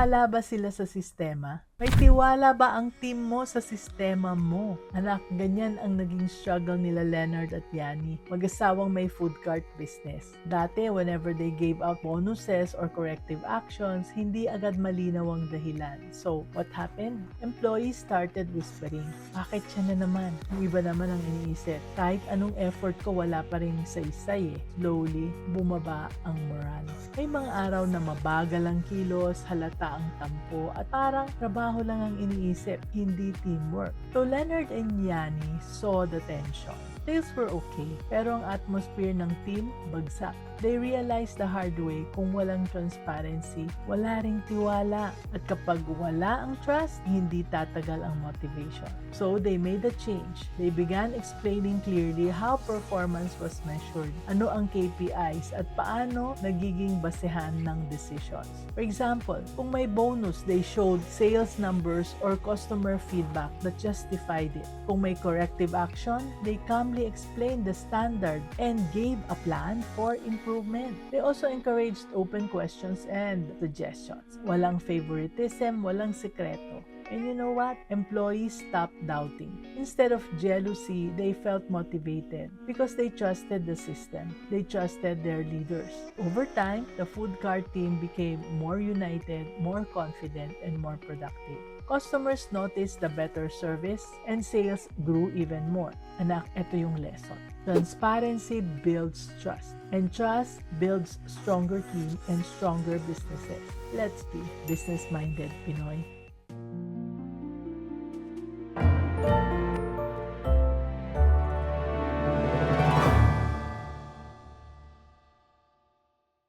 tiwala ba sila sa sistema? May tiwala ba ang team mo sa sistema mo? Anak, ganyan ang naging struggle nila Leonard at Yani, mag-asawang may food cart business. Dati, whenever they gave out bonuses or corrective actions, hindi agad malinaw ang dahilan. So, what happened? Employees started whispering, bakit siya na naman? Yung iba naman ang iniisip. Kahit anong effort ko, wala pa rin saysay eh. Slowly, bumaba ang morale. May mga araw na mabagal ang kilos, halata ang tampo, at parang trabaho lang ang iniisip, hindi teamwork. So Leonard and Yani saw the tension. Sales were okay, pero ang atmosphere ng team bagsak. They realized the hard way, kung walang transparency, wala ring tiwala. At kapag wala ang trust, hindi tatagal ang motivation. So they made a change. They began explaining clearly how performance was measured, ano ang KPIs, at paano nagiging basehan ng decisions. For example, kung may bonus, they showed sales numbers or customer feedback that justified it. Kung may corrective action, they calmly explained the standard and gave a plan for improvement. They also encouraged open questions and suggestions. Walang favoritism, walang sekreto. And you know what? Employees stopped doubting. Instead of jealousy, they felt motivated because they trusted the system. They trusted their leaders. Over time, the food cart team became more united, more confident, and more productive. Customers noticed the better service and sales grew even more. Anak, ito yung lesson. Transparency builds trust, and trust builds stronger team and stronger businesses. Let's be business-minded, Pinoy.